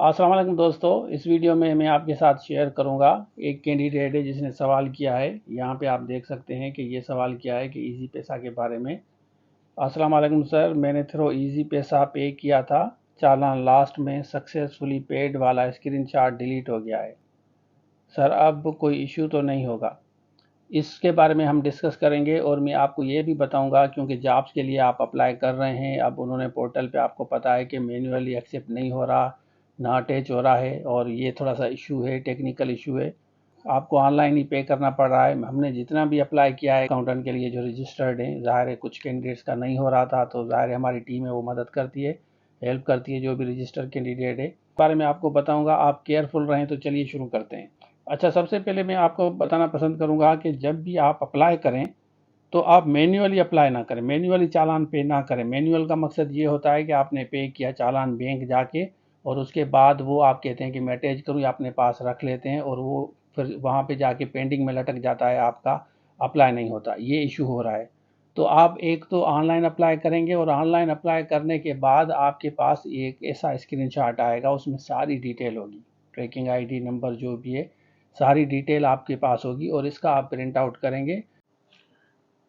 अस्सलाम वालेकुम दोस्तों। इस वीडियो में मैं आपके साथ शेयर करूंगा एक कैंडिडेट है जिसने सवाल किया है। यहाँ पे आप देख सकते हैं कि ये सवाल किया है कि इजी पैसा के बारे में। अस्सलाम वालेकुम सर, मैंने थ्रू इजी पैसा पे किया था, चालान लास्ट में सक्सेसफुली पेड वाला स्क्रीनशॉट डिलीट हो गया है सर, अब कोई इशू तो नहीं होगा? इसके बारे में हम डिस्कस करेंगे और मैं आपको ये भी बताऊंगा क्योंकि जॉब्स के लिए आप अप्लाई कर रहे हैं। अब उन्होंने पोर्टल पे आपको पता है कि मैन्युअली एक्सेप्ट नहीं हो रहा, ना अटैच हो रहा है और ये थोड़ा सा इशू है, टेक्निकल इशू है। आपको ऑनलाइन ही पे करना पड़ रहा है। हमने जितना भी अप्लाई किया है अकाउंटेंट के लिए जो रजिस्टर्ड है, ज़ाहिर है कुछ कैंडिडेट्स का नहीं हो रहा था, तो ज़ाहिर है हमारी टीम है वो मदद करती है, हेल्प करती है जो भी रजिस्टर्ड कैंडिडेट है। इस बारे में आपको बताऊंगा, आप केयरफुल रहें। तो चलिए शुरू करते हैं। अच्छा, सबसे पहले मैं आपको बताना पसंद करूंगा कि जब भी आप अप्लाई करें तो आप मैन्युअली अप्लाई ना करें, मैन्युअली चालान पे ना करें। मैन्युअल का मकसद ये होता है कि आपने पे किया चालान बैंक जाके और उसके बाद वो आप कहते हैं कि मैं अटैच करूँ या अपने पास रख लेते हैं और वो फिर वहाँ पे जाके पेंडिंग में लटक जाता है, आपका अप्लाई नहीं होता। ये इशू हो रहा है। तो आप एक तो ऑनलाइन अप्लाई करेंगे और ऑनलाइन अप्लाई करने के बाद आपके पास एक ऐसा स्क्रीनशॉट आएगा, उसमें सारी डिटेल होगी, ट्रैकिंग आईडी नंबर जो भी है, सारी डिटेल आपके पास होगी और इसका आप प्रिंट आउट करेंगे।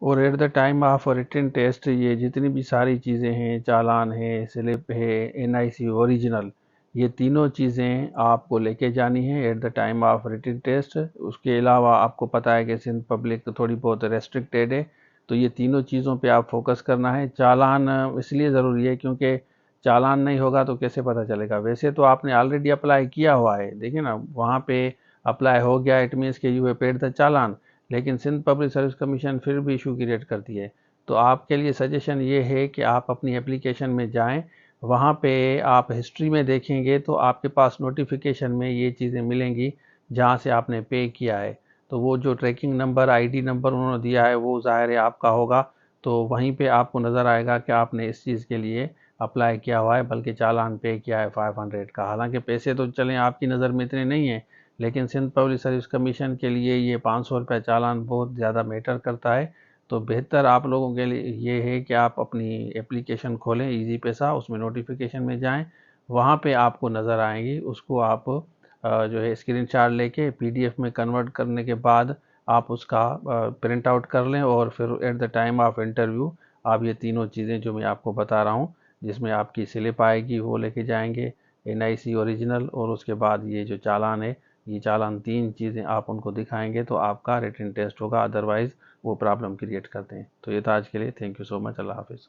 और at the time of written test ये जितनी भी सारी चीज़ें हैं, चालान है, स्लिप है, एनआईसी ओरिजिनल, ये तीनों चीज़ें आपको लेके जानी है at the time of written test. उसके अलावा आपको पता है कि सिंध पब्लिक थोड़ी बहुत रेस्ट्रिक्टेड है, तो ये तीनों चीज़ों पे आप फोकस करना है। चालान इसलिए ज़रूरी है क्योंकि चालान नहीं होगा तो कैसे पता चलेगा? वैसे तो आपने ऑलरेडी अप्लाई किया हुआ है, देखिए ना वहाँ पे अप्लाई हो गया, इट मीन्स के यू हैव पेड द चालान, लेकिन सिंध पब्लिक सर्विस कमीशन फिर भी इशू क्रिएट करती है। तो आपके लिए सजेशन ये है कि आप अपनी एप्लीकेशन में जाएं, वहाँ पे आप हिस्ट्री में देखेंगे तो आपके पास नोटिफिकेशन में ये चीज़ें मिलेंगी जहाँ से आपने पे किया है। तो वो जो ट्रैकिंग नंबर, आईडी नंबर उन्होंने दिया है वो ज़ाहिर है आपका होगा, तो वहीं पे आपको नज़र आएगा कि आपने इस चीज़ के लिए अप्लाई किया हुआ है, बल्कि चालान पे किया है 500 का। हालांकि पैसे तो चलें आपकी नज़र में इतने नहीं हैं, लेकिन सिंध पब्लिक सर्विस कमीशन के लिए ये 500 रुपये चालान बहुत ज़्यादा मैटर करता है। तो बेहतर आप लोगों के लिए ये है कि आप अपनी एप्लीकेशन खोलें इजी पैसा, उसमें नोटिफिकेशन में जाएं, वहाँ पे आपको नज़र आएंगी, उसको आप जो है स्क्रीनशॉट लेके पीडीएफ में कन्वर्ट करने के बाद आप उसका प्रिंट आउट कर लें और फिर eight the time of interview आप ये तीनों चीज़ें जो मैं आपको बता रहा हूँ, जिसमें आपकी स्लिप आएगी वो लेके जाएंगे, एनआईसी ओरिजिनल, और उसके बाद ये जो चालान है, ये चालान तीन चीज़ें आप उनको दिखाएंगे तो आपका रिटन टेस्ट होगा, अदरवाइज़ वो प्रॉब्लम क्रिएट करते हैं। तो ये था आज के लिए। Thank you so much. अल्लाह हाफिज़।